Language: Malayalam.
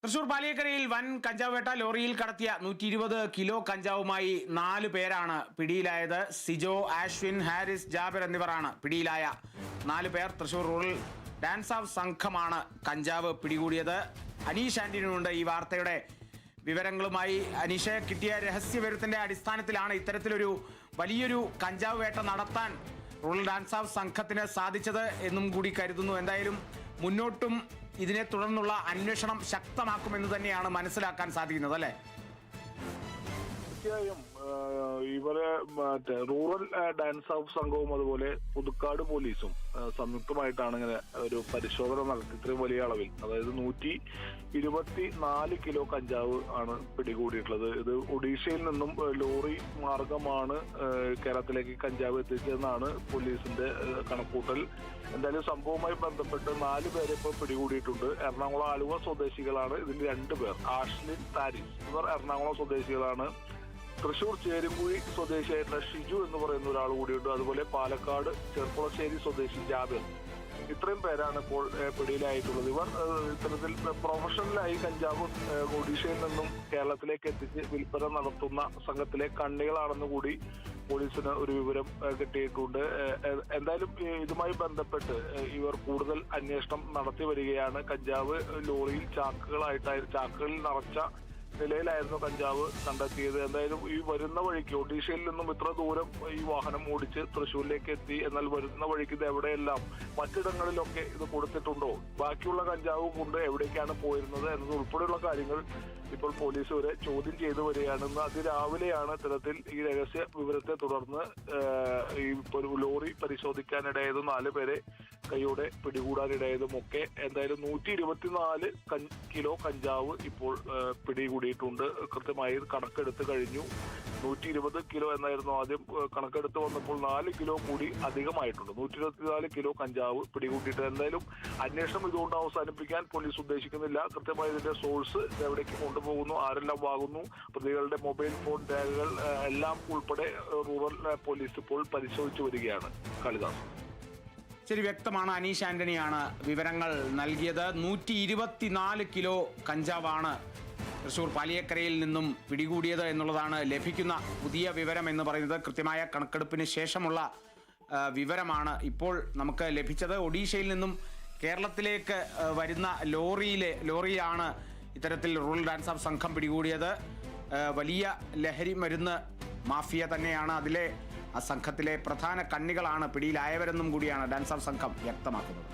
തൃശൂർ പാലിയേക്കരയിൽ വൻ കഞ്ചാവ് വേട്ട. ലോറിയിൽ കടത്തിയ 120 കിലോ കഞ്ചാവുമായി 4 പേരാണ് പിടിയിലായത്. സിജോ, ആശ്വിൻ, ഹാരിസ്, ജാബിർ എന്നിവരാണ് പിടിയിലായ 4 പേർ. തൃശൂർ റൂറൽ ഡാൻസ് ഓഫ് സംഘമാണ് കഞ്ചാവ് പിടികൂടിയത്. അനീഷ് ആന്റണിയുണ്ട് ഈ വാർത്തയുടെ വിവരങ്ങളുമായി. അനീഷ്, കിട്ടിയ രഹസ്യവിവരത്തിന്റെ അടിസ്ഥാനത്തിലാണ് ഇത്തരത്തിലൊരു വലിയൊരു കഞ്ചാവ് വേട്ട നടത്താൻ റൂറൽ ഡാൻസ് ഓഫ് സംഘത്തിന് സാധിച്ചത് എന്നും കൂടി കരുതുന്നു. എന്തായാലും മുന്നോട്ടും ഇതിനെ തുടർന്നുള്ള അന്വേഷണം ശക്തമാക്കുമെന്ന് തന്നെയാണ് മനസ്സിലാക്കാൻ സാധിക്കുന്നത്, അല്ലേ? തീർച്ചയായും ഇവരെ റൂറൽ ഡാൻസ് ഓഫ് സംഘവും അതുപോലെ പുതുക്കാട് പോലീസും സംയുക്തമായിട്ടാണ് ഇങ്ങനെ ഒരു പരിശോധന നടത്തി. ഇത്രയും വലിയ അളവിൽ, അതായത് 124 കിലോ കഞ്ചാവ് ആണ് പിടികൂടിയിട്ടുള്ളത്. ഇത് ഒഡീഷയിൽ നിന്നും ലോറി മാർഗമാണ് കേരളത്തിലേക്ക് കഞ്ചാവ് എത്തിച്ചതെന്നാണ് പോലീസിന്റെ കണക്കൂട്ടൽ. എന്തായാലും സംഭവവുമായി ബന്ധപ്പെട്ട് 4 പേരെ ഇപ്പോൾ പിടികൂടിയിട്ടുണ്ട്. എറണാകുളം ആലുവ സ്വദേശികളാണ് ഇതിൽ 2 പേർ. ആഷ്ലിൻ, താരിസ് ഇവർ എറണാകുളം സ്വദേശികളാണ്. തൃശൂർ ചേരുംകുഴി സ്വദേശിയായിട്ടുള്ള ഷിജു എന്ന് പറയുന്ന ഒരാൾ കൂടിയുണ്ട്. അതുപോലെ പാലക്കാട് ചെർപ്പുളശ്ശേരി സ്വദേശി ജാബിർ. ഇത്രയും പേരാണ് ഇപ്പോൾ പിടിയിലായിട്ടുള്ളത്. ഇവർ ഇത്തരത്തിൽ പ്രൊഫഷണലായി കഞ്ചാവ് ഒഡീഷയിൽ നിന്നും കേരളത്തിലേക്ക് എത്തിച്ച് വിൽപ്പന നടത്തുന്ന സംഘത്തിലെ കണ്ണികളാണെന്ന് കൂടി പോലീസിന് ഒരു വിവരം കിട്ടിയിട്ടുണ്ട്. എന്തായാലും ഇതുമായി ബന്ധപ്പെട്ട് ഇവർ കൂടുതൽ അന്വേഷണം നടത്തി വരികയാണ്. കഞ്ചാവ് ലോറിയിൽ ചാക്കുകളിൽ നിറച്ച നിലയിലായിരുന്നു കഞ്ചാവ് കണ്ടെത്തിയത്. എന്തായാലും ഈ വരുന്ന വഴിക്ക് ഒഡീഷയിൽ നിന്നും ഇത്ര ദൂരം ഈ വാഹനം ഓടിച്ച് തൃശ്ശൂരിലേക്ക് എത്തി. എന്നാൽ വരുന്ന വഴിക്ക് ഇത് എവിടെയെല്ലാം മറ്റിടങ്ങളിലൊക്കെ ഇത് കൊടുത്തിട്ടുണ്ടോ, ബാക്കിയുള്ള കഞ്ചാവ് കൊണ്ട് എവിടേക്കാണ് പോയിരുന്നത് എന്നത് ഉൾപ്പെടെയുള്ള കാര്യങ്ങൾ ഇപ്പോൾ പോലീസ് വരെ ചോദ്യം ചെയ്തു വരികയാണെന്ന്. അതിരാവിലെയാണ് ഇത്തരത്തിൽ ഈ രഹസ്യ വിവരത്തെ തുടർന്ന് ഈ ലോറി പരിശോധിക്കാനിടയതും 4 പേരെ കൈയോടെ പിടികൂടാനിടയതും ഒക്കെ. എന്തായാലും 124 കിലോ കഞ്ചാവ് ഇപ്പോൾ പിടികൂടിയിട്ടുണ്ട്. കൃത്യമായി കണക്കെടുത്ത് കഴിഞ്ഞു. 120 കിലോ എന്നായിരുന്നു ആദ്യം കണക്കെടുത്ത് വന്നപ്പോൾ 4 കിലോ കൂടി അധികമായിട്ടുണ്ട്. 124 കിലോ കഞ്ചാവ് പിടികൂട്ടിയിട്ട് എന്തായാലും അന്വേഷണം ഇതുകൊണ്ട് അവസാനിപ്പിക്കാൻ പോലീസ് ഉദ്ദേശിക്കുന്നില്ല. കൃത്യമായി ഇതിന്റെ സോഴ്സ് എവിടേക്ക് കൊണ്ടുപോകുന്നു, ആരെല്ലാം വാങ്ങുന്നു, പ്രതികളുടെ മൊബൈൽ ഫോൺ രേഖകൾ എല്ലാം ഉൾപ്പെടെ റൂറൽ പോലീസ് ഇപ്പോൾ പരിശോധിച്ചു വരികയാണ്. കാളിദാസ്. ശരി, വ്യക്തമാണ്. അനീഷ് ആന്റണിയാണ് വിവരങ്ങൾ നൽകിയത്. 124 കിലോ കഞ്ചാവാണ് തൃശൂർ പാലിയേക്കരയിൽ നിന്നും പിടികൂടിയത് എന്നുള്ളതാണ് ലഭിക്കുന്ന പുതിയ വിവരം എന്ന് പറയുന്നത്. കൃത്യമായ കണക്കെടുപ്പിന് ശേഷമുള്ള വിവരമാണ് ഇപ്പോൾ നമുക്ക് ലഭിച്ചത്. ഒഡീഷയിൽ നിന്നും കേരളത്തിലേക്ക് വരുന്ന ലോറിയാണ് ഇത്തരത്തിൽ റൂറൽ ഡാൻസ് ഓഫ് സംഘം പിടികൂടിയത്. വലിയ ലഹരി മരുന്ന് മാഫിയ തന്നെയാണ് അതിലെ ആ സംഘത്തിലെ പ്രധാന കണ്ണികളാണ് പിടിയിലായവരെന്നും കൂടിയാണ് ഡാൻസ് ഓഫ് സംഘം വ്യക്തമാക്കുന്നത്.